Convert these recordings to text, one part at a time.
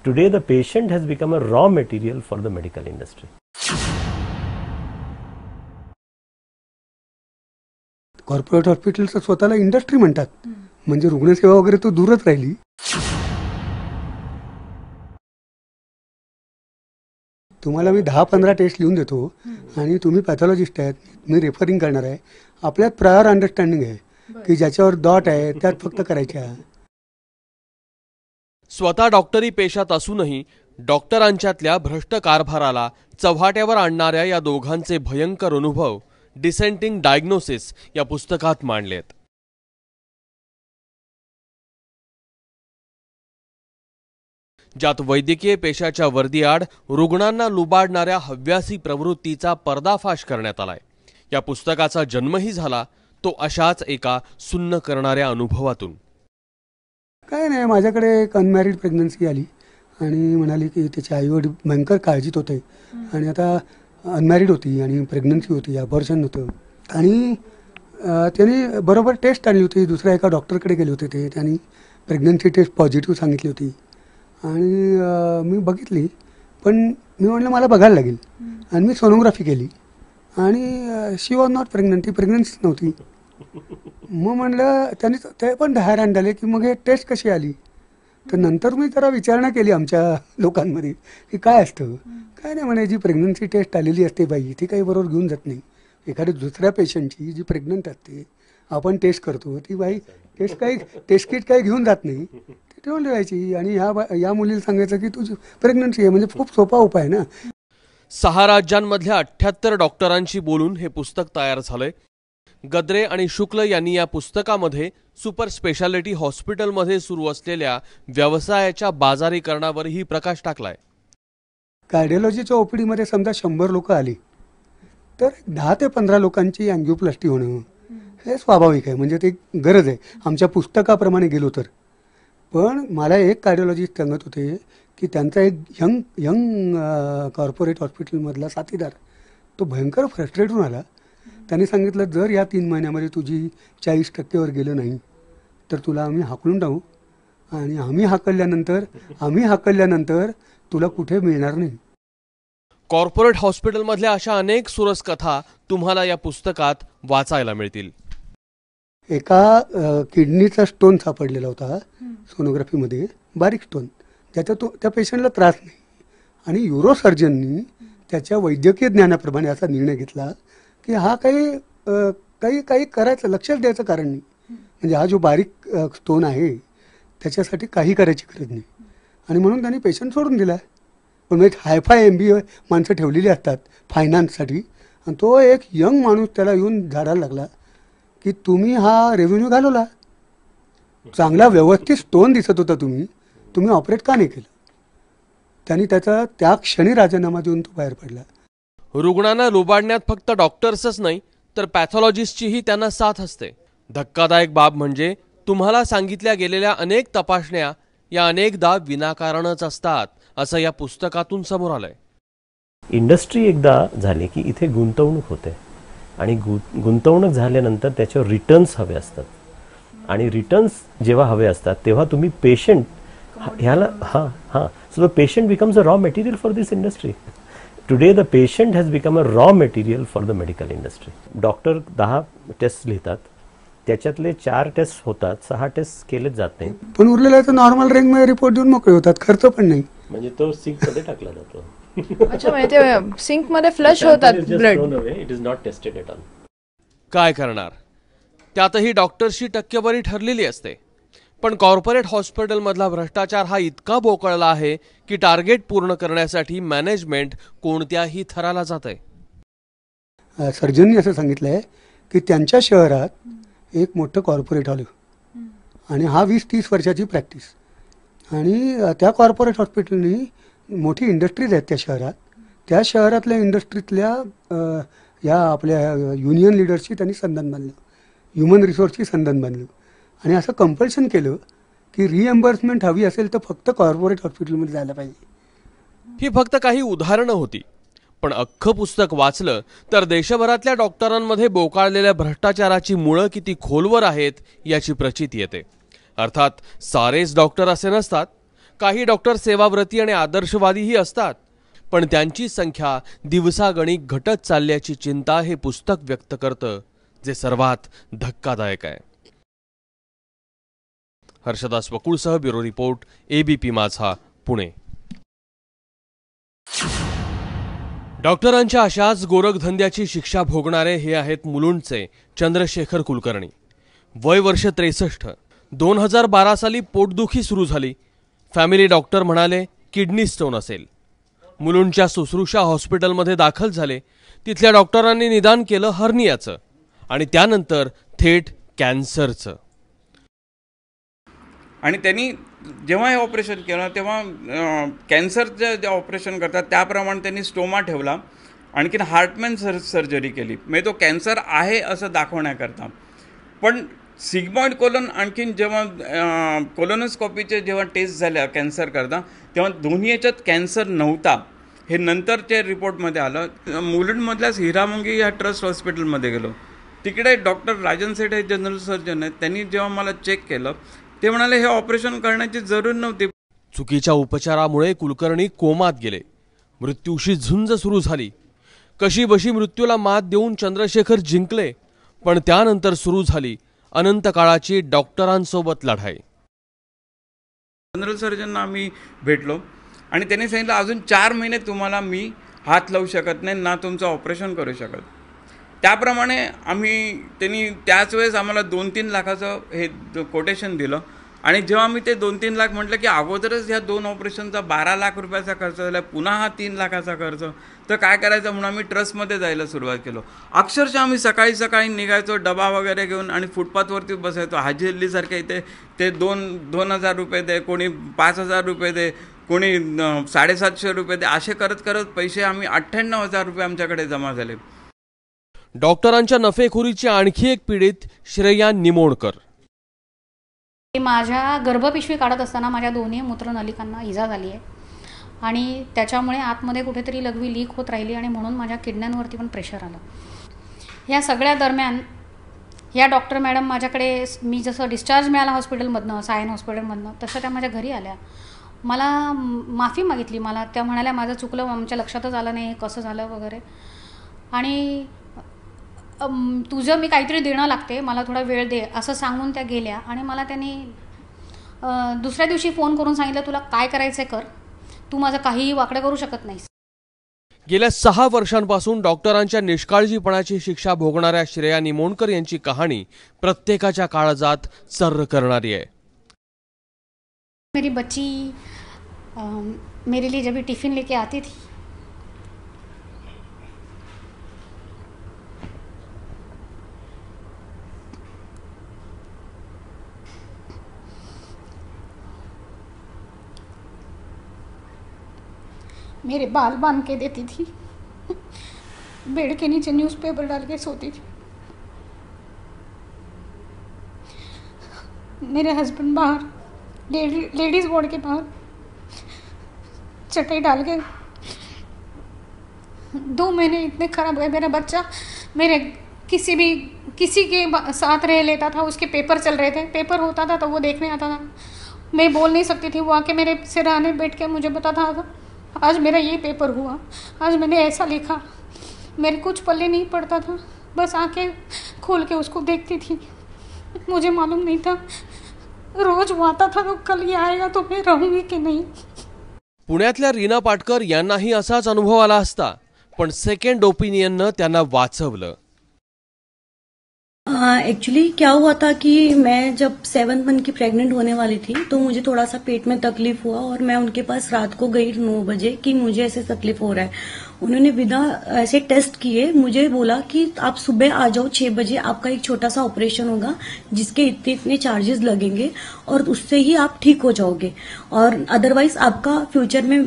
Today the patient has become a raw material for the medical industry. Corporate हॉस्पिटलचं स्वतःला industry म्हणतात, म्हणजे रुग्णसेवा वगैरे तो दूरच राहिली. तुम्हाला मी 10-15 टेस्ट लिहून देतो आणि तुम्ही पॅथॉलॉजिस्ट आहेत, मी रेफरिंग करणार आहे. आपल्यात प्रायर अंडरस्टँडिंग आहे की ज्याच्यावर डॉट आहे त्यात फक्त करायच्या. स्वतः डॉक्टरी पेशात असूनही डॉक्टरांच्यातल्या भ्रष्ट कारभाराला चव्हाट्यावर आणणाऱ्या या दोघांचे भयंकर अनुभव डिसेंटिंग डायग्नोसिस या पुस्तकात मांडलेत. ज्यात वैद्यकीय पेशाच्या वर्दीआड रुग्णांना लुबाडणाऱ्या हव्यासी प्रवृत्तीचा पर्दाफाश करण्यात आलाय. या पुस्तकाचा जन्मही झाला तो अशाच एका सुन्न करणाऱ्या अनुभवातून. काय नाही, माझ्याकडे एक अनमॅरिड प्रेग्नन्सी आली आणि म्हणाली की त्याचे आईवडील भयंकर काळजीत होते आणि आता अनमॅरिड होती आणि प्रेग्नन्सी होती, अबॉर्शन होतं. आणि त्यांनी बरोबर टेस्ट आणली होती, दुसऱ्या एका डॉक्टरकडे गेले होते. त्यांनी प्रेग्नन्सी टेस्ट पॉझिटिव्ह सांगितली होती आणि मी बघितली, पण मी म्हटलं मला बघायला लागेल आणि मी सोनोग्राफी केली आणि शी वॉज नॉट प्रेग्नंट, ती प्रेग्नन्सीच नव्हती. मग म्हणलं त्यांनी ते पण हैराण झाले की मग हे टेस्ट कशी आली. तर नंतर मी जरा विचारणा केली आमच्या लोकांमध्ये की काय असतं. काय नाही म्हणे, जी प्रेग्नन्सी टेस्ट आलेली असते बाई ती काही बरोबर घेऊन जात नाही. एखाद्या दुसऱ्या पेशंटची जी प्रेग्नंट असते आपण टेस्ट करतो, ती बाई टेस्ट किट काही घेऊन जात नाही, ती ठेवून ठेवायची आणि या मुलीला सांगायचं की तुझी प्रेग्नन्सी आहे. म्हणजे खूप सोपा उपाय आहे ना. 6 राज्यांमधल्या 78 डॉक्टरांशी बोलून हे पुस्तक तयार झालंय. गद्रे आणि शुक्ल यांनी या पुस्तकामध्ये सुपर स्पेशालिटी हॉस्पिटलमध्ये सुरू असलेल्या व्यवसायाच्या बाजारीकरणावरही प्रकाश टाकलाय. कार्डिओलॉजीच्या ओपीडीमध्ये समजा 100 लोक आली तर 10 ते 15 लोकांची अँजिओप्लास्टी होणं हे स्वाभाविक आहे, म्हणजे ते गरज आहे आमच्या पुस्तकाप्रमाणे गेलो तर. पण मला एक कार्डिओलॉजिस्ट सांगत होते की त्यांचा एक यंग कॉर्पोरेट हॉस्पिटलमधला साथीदार तो भयंकर फ्रस्ट्रेट होऊन आला. त्यांनी सांगितलं जर या 3 महिन्यामध्ये तुझी 40% गेलं नाही तर तुला आम्ही हाकलून टाकू आणि आम्ही हाकलल्यानंतर तुला कुठे मिळणार नाही. कॉर्पोरेट हॉस्पिटलमधल्या अशा अनेक सुरस कथा तुम्हाला या पुस्तकात वाचायला मिळतील. एका किडनीचा स्टोन सापडलेला होता सोनोग्राफीमध्ये, बारीक स्टोन, त्या पेशंटला त्रास नाही आणि युरोसर्जननी त्याच्या वैद्यकीय ज्ञानाप्रमाणे असा निर्णय घेतला की हा काही करायचं, लक्षच द्यायचं कारण नाही. म्हणजे हा जो बारीक स्टोन आहे त्याच्यासाठी काही करायची गरज नाही आणि म्हणून त्यांनी पेशंट सोडून दिला. पण एक हायफाय MBA माणसं ठेवलेली असतात फायनान्ससाठी आणि तो एक यंग माणूस त्याला येऊन झाडायला लागला की तुम्ही हा रेव्हेन्यू घालवला, चांगला व्यवस्थित स्टोन दिसत होता, तुम्ही ऑपरेट का नाही केलं. त्यांनी त्याचा त्या क्षणी राजीनामा देऊन तो बाहेर पडला. रुग्णांना लुबाडण्यात फक्त डॉक्टर्सच नाही तर पॅथॉलॉजिस्टचीही त्यांना साथ असते. धक्कादायक बाब म्हणजे तुम्हाला सांगितल्या गेलेल्या अनेक तपासण्या या अनेकदा विनाकारणच असतात असं या पुस्तकातून समोर आलंय. इंडस्ट्री एकदा झाली की इथे गुंतवणूक होते आणि गुंतवणूक झाल्यानंतर त्याच्यावर रिटर्न्स हवे असतात आणि रिटर्न्स जेव्हा हवे असतात तेव्हा तुम्ही पेशंट ह्याला so the patient becomes a raw material for this industry. Today the patient has become a raw material for the medical industry. Doctor 10 test लिहितात, त्याच्यातले 4 टेस्ट होतात, 6 टेस्ट केलेच जात नाही, पण उरलेला तर नॉर्मल रेंजमध्ये रिपोर्ट देऊन मोकळे होतात, खर्च पण नाही. म्हणजे तो सिंक मध्ये टाकला जातो. अच्छा, म्हणजे ते सिंक मध्ये फ्लश होतात blood. It is not tested at all. काय करणार, त्यातही डॉक्टरची टक्केवारी ठरलेली असते. पण कॉर्पोरेट हॉस्पिटलमधला भ्रष्टाचार हा इतका बोकळला आहे की टार्गेट पूर्ण करण्यासाठी मॅनेजमेंट कोणत्याही थराला जाते. सर्जननी असं सांगितलंय की त्यांच्या शहरात एक मोठं कॉर्पोरेट आलं आणि हा 20-30 वर्षाची प्रॅक्टिस आणि त्या कॉर्पोरेट हॉस्पिटलनी मोठी इंडस्ट्रीज आहेत त्या शहरात. त्या शहरातल्या इंडस्ट्रीतल्या या आपल्या युनियन लिडर्सची त्यांनी संधान बांधलं, ह्युमन रिसोर्सची संधान बांधलं आणि असं कंपल्शन केलं की रिएम्बर्समेंट हवी असेल तर फक्त कॉर्पोरेट हॉस्पिटलमध्ये जायला पाहिजे. ही फक्त काही उदाहरणं होती, पण अख्खं पुस्तक वाचलं तर देशभरातल्या डॉक्टरांमध्ये बोकाळलेल्या भ्रष्टाचाराची मुळं किती खोलवर आहेत याची प्रचिती येते. अर्थात सारेच डॉक्टर असे नसतात. काही डॉक्टर सेवाव्रती आणि आदर्शवादीही असतात, पण त्यांची संख्या दिवसागणिक घटत चालल्याची चिंता हे पुस्तक व्यक्त करतं, जे सर्वात धक्कादायक आहे. हर्षदास वकुळसह ब्युरो रिपोर्ट, ABP माझा, पुणे. डॉक्टरांच्या अशाच गोरखधंद्याची शिक्षा भोगणारे हे आहेत मुलुंडचे चंद्रशेखर कुलकर्णी. वय वर्ष 63. 2012 साली पोटदुखी सुरू झाली. फॅमिली डॉक्टर म्हणाले किडनी स्टोन असेल. मुलुंडच्या सुश्रुषा हॉस्पिटलमध्ये दाखल झाले. तिथल्या डॉक्टरांनी निदान केलं हर्नियाचं आणि त्यानंतर थेट कॅन्सरचं. आणि त्यांनी जेव्हा हे ऑपरेशन केलं तेव्हा कॅन्सरचं जे ऑपरेशन करतात त्याप्रमाणे त्यांनी स्टोमा ठेवला. आणखीन हार्टमॅन सर्जरी केली, म्हणजे तो कॅन्सर आहे असं दाखवण्याकरता. पण सिग्मॉइड कोलन आणखीन जेव्हा कोलोनोस्कॉपीचे जेव्हा टेस्ट झाल्या कॅन्सर करता, तेव्हा दोन्ही याच्यात कॅन्सर नव्हता. हे नंतरच्या रिपोर्टमध्ये आलं. मुलुंडमधल्याच हिरामंगी या ट्रस्ट हॉस्पिटलमध्ये गेलो. तिकडे डॉक्टर राजन सेठ हे जनरल सर्जन आहेत. त्यांनी जेव्हा मला चेक केलं ते म्हणाले हे ऑपरेशन करण्याची जरूर नव्हती. चुकीच्या उपचारामुळे कुलकर्णी कोमात गेले. मृत्यूशी झुंज सुरू झाली. कशी बशी मृत्यूला मात देऊन चंद्रशेखर जिंकले, पण त्यानंतर सुरू झाली अनंत काळाची डॉक्टरांसोबत लढाई. जनरल सर्जनना आम्ही भेटलो आणि त्यांनी सांगितलं अजून 4 महिने तुम्हाला मी हात लावू शकत नाही ना तुमचं ऑपरेशन करू शकत. त्याप्रमाणे त्यांनी त्याच वेळेस आम्हाला 2-3 लाखाचं हे कोटेशन दिलं. आणि जेव्हा मी ते 2-3 लाख म्हटलं की अगोदरच ह्या 2 ऑपरेशनचा 12 लाख रुपयाचा खर्च झाला, पुन्हा हा 3 लाखाचा खर्च, तर काय करायचं म्हणून आम्ही ट्रस्टमध्ये जायला सुरुवात केलो. अक्षरशः आम्ही सकाळी निघायचो डबा वगैरे घेऊन आणि फुटपाथवरती बसायचो. हाजी अल्लीसारख्या इथे ते 2,000 रुपये दे, कोणी 5,000 रुपये दे, कोणी 750 रुपये दे, असे करत करत पैसे आम्ही 98,000 रुपये आमच्याकडे जमा झाले. डॉक्टरांच्या नफेखोरीची आणखी एक पीडित श्रेया निमोणकर. माझ्या गर्भपिशवी काढत असताना माझ्या दोन्ही मूत्रनलिकांना इजा झाली आहे आणि त्याच्यामुळे आतमध्ये कुठेतरी लघवी लीक होत राहिली आणि म्हणून माझ्या किडण्यांवरती पण प्रेशर आलं. या सगळ्या दरम्यान या डॉक्टर मॅडम माझ्याकडे, मी जसं डिस्चार्ज मिळाला हॉस्पिटलमधनं, सायन हॉस्पिटलमधनं, तसं त्या माझ्या घरी आल्या. मला माफी मागितली. मला त्या म्हणाल्या माझं चुकलं, आमच्या लक्षातच आलं नाही कसं झालं वगैरे, आणि तुझं मी काहीतरी देणं लागते, मला थोडा वेळ दे असं सांगून त्या गेल्या. आणि मला त्यांनी दुसऱ्या दिवशी फोन करून सांगितलं तुला काय करायचं कर, तू माझं काहीही वाकडं करू शकत नाहीस. गेल्या 6 वर्षांपासून डॉक्टरांच्या निष्काळजीपणाची शिक्षा भोगणाऱ्या श्रेया निमोणकर यांची कहाणी प्रत्येकाच्या काळजात सर्र करणारी आहे. मेरी बच्ची मेरे लिए जब भी टिफ़िन लेके आती थी, मेरे बाल बांध के देती थी, बेड के नीचे न्यूज़पेपर डाल के सोती थी. मेरे हस्बैंड बाहर लेडीज़ वार्ड के बाहर चटाई डाल के 2 महीने इतने खराब गए. मेरा बच्चा मेरे किसी के साथ रह लेता था, उसके पेपर चल रहे थे, पेपर होता था तो वो देखने आता था. मैं बोल नहीं सकती थी, वो आके मेरे सिरहाने बैठ के मुझे बताता था आज मेरा ये पेपर हुआ, आज मैंने ऐसा लिखा. मेरे कुछ पल्ले नहीं पड़ता था, बस आंखें खोल के उसको देखती थी. मुझे मालूम नहीं था, रोज वो आता था तो कल ये आएगा तो मैं रहूंगी की नहीं. पुण्यातल्या रीना पाटकर यांनाही असाच अनुभव आला असता, पण सेकंड ओपिनियननं त्यांना वाचवलं. एक्चुअली क्या हुआ था कि मैं जब 7 मंथ की प्रेग्नेंट होने वाली थी तो मुझे थोड़ा सा पेट में तकलीफ हुआ और मैं उनके पास रात को गई 9 बजे कि मुझे ऐसे तकलीफ हो रहा है. उन्होंने बिना ऐसे टेस्ट किए मुझे बोला कि आप सुबह आ जाओ 6 बजे, आपका एक छोटा सा ऑपरेशन होगा जिसके इतने चार्जेस लगेंगे और उससे ही आप ठीक हो जाओगे और अदरवाइज आपका फ्यूचर में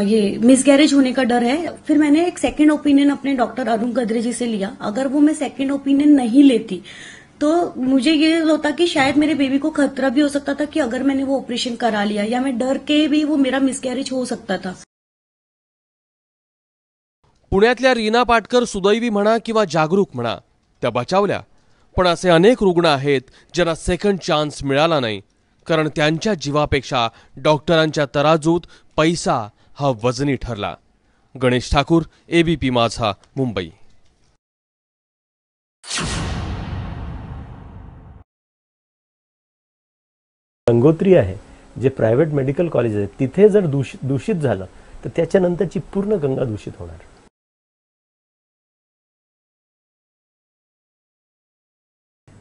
ये मिसकैरेज होने का डर है. फिर मैंने एक सेकंड ओपिनियन अपने डॉक्टर अरुण गद्रे जी से लिया. अगर वो मैं सेकंड ओपिनियन नहीं लेती तो मुझे ये होता कि शायद मेरे बेबी को खतरा भी हो सकता था कि अगर मैंने वो ऑपरेशन करा लिया या मैं डर के भी वो मेरा मिसकैरेज हो सकता था. पुण्यातल्या रीना पाटकर सुदैवी म्हणा किंवा जागरूक म्हणा, त्या बचावल्या. पण असे अनेक रुग्ण आहेत ज्यांना सेकंड चान्स मिळाला नाही, कारण त्यांच्या जीवापेक्षा डॉक्टरांच्या तराजूत पैसा हा वजनी ठरला. गणेश ठाकूर, ABP माझा, मुंबई. गंगोत्री आहे जे प्रायव्हेट मेडिकल कॉलेज आहे, तिथे जर दूषित झालं तर त्याच्यानंतरची पूर्ण गंगा दूषित होणार.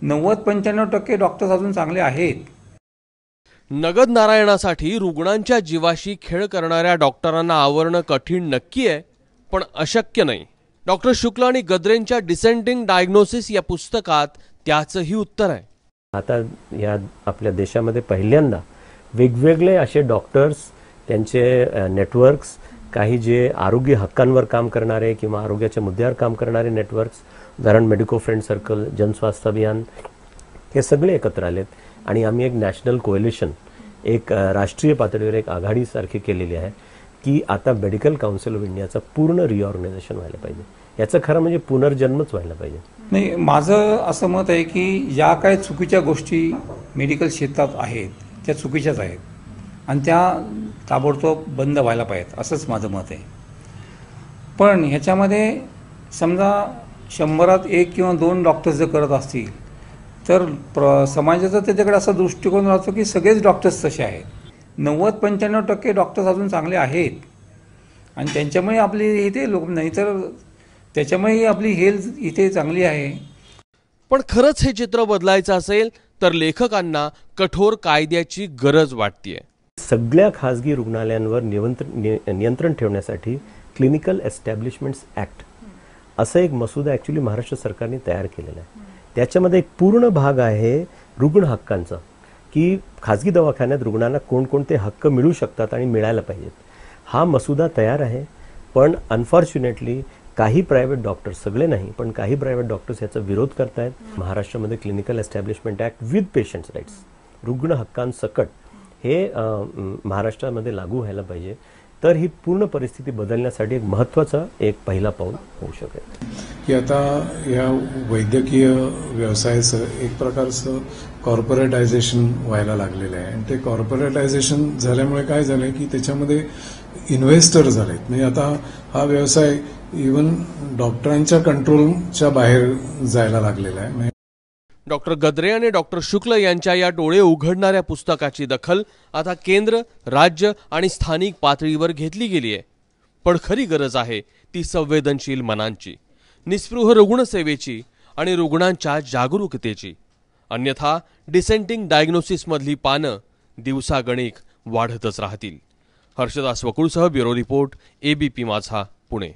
नव्वद 95% डॉक्टर्स अजून चांगले आहेत. नगद नारायणासाठी रुग्णांच्या जीवाशी खेळ करणाऱ्या डॉक्टरांना आवरणं कठीण नक्की आहे, पण अशक्य नाही. डॉक्टर शुक्ल आणि गद्रेंच्या डिसेंडिंग डायग्नोसिस या पुस्तकात त्याचंही उत्तर आहे. आता या आपल्या देशामध्ये पहिल्यांदा वेगवेगळे असे डॉक्टर्स, त्यांचे नेटवर्क्स, काही जे आरोग्य हक्कांवर काम करणारे किंवा आरोग्याच्या मुद्द्यावर काम करणारे नेटवर्क्स, उदाहरण मेडिको फ्रेंड सर्कल, जनस्वास्थ्य अभियान, हे सगळे एकत्र आलेत आणि आम्ही एक नॅशनल कोएलिशन, एक राष्ट्रीय पातळीवर एक आघाडीसारखी केलेली आहे की आता मेडिकल काउन्सिल ऑफ इंडियाचं पूर्ण रिऑर्गनायझेशन व्हायला पाहिजे. याचं खरं म्हणजे पुनर्जन्मच व्हायला पाहिजे. नाही, माझं असं मत आहे की ज्या काही चुकीच्या गोष्टी मेडिकल क्षेत्रात आहेत त्या चुकीच्याच आहेत आणि त्या ताबडतोब बंद व्हायला पाहिजेत, असंच माझं मत आहे. पण ह्याच्यामध्ये समजा 100त 1 किंवा 2 डॉक्टर्स जर करत असतील तर समाजाचा त्याच्याकडे असा दृष्टिकोन राहतो की सगळेच डॉक्टर्स तसे आहेत. 90-95% डॉक्टर्स अजून चांगले आहेत आणि त्यांच्यामुळे आपली इथे लोक, नाहीतर त्याच्यामुळे आपली हेल्थ इथे चांगली आहे. पण खरंच हे चित्र बदलायचं असेल तर लेखकांना कठोर कायद्याची गरज वाटतेय. सगळ्या खासगी रुग्णालयांवर नियंत्रण ठेवण्यासाठी क्लिनिकल एस्टॅब्लिशमेंट्स ॲक्ट असं एक मसुदा ॲक्च्युली महाराष्ट्र सरकारने तयार केलेला आहे. त्याच्यामध्ये एक पूर्ण भाग आहे रुग्ण हक्कांचा, की खासगी दवाखान्यात रुग्णांना कोणकोणते हक्क मिळू शकतात आणि मिळायला पाहिजेत. हा मसुदा तयार आहे, पण अनफॉर्च्युनेटली काही प्रायव्हेट डॉक्टर्स, सगळे नाही पण काही प्रायव्हेट डॉक्टर्स याचा विरोध करतायत. महाराष्ट्रामध्ये clinical establishment act with patients rights, रुग्ण हक्कांसकट हे महाराष्ट्रामध्ये लागू व्हायला पाहिजे. तर ही पूर्ण परिस्थिती बदलण्यासाठी एक महत्त्वाचा एक पहिला पाऊल होऊ शकेल. की आता या वैद्यकीय व्यवसायाचं एक प्रकारचं कॉर्पोरेटायझेशन व्हायला लागलेलं आहे आणि ते कॉर्पोरेटायझेशन झाल्यामुळे काय झालंय की त्याच्यामध्ये इन्व्हेस्टर झालेत. म्हणजे आता हा व्यवसाय इव्हन डॉक्टरांच्या कंट्रोलच्या बाहेर जायला लागलेला आहे. डॉक्टर गद्रे आणि डॉक्टर शुक्ल यांच्या या डोळे उघडणाऱ्या पुस्तकाची दखल आता केंद्र, राज्य आणि स्थानिक पातळीवर घेतली गेली आहे. पण खरी गरज आहे ती संवेदनशील मनांची, निस्पृह रुग्णसेवेची आणि रुग्णांच्या जागरूकतेची. अन्यथा डिसेंटिंग डायग्नोसिसमधली पानं दिवसागणिक वाढतच राहतील. हर्षदास वकुळसह ब्युरो रिपोर्ट, ABP माझा, पुणे.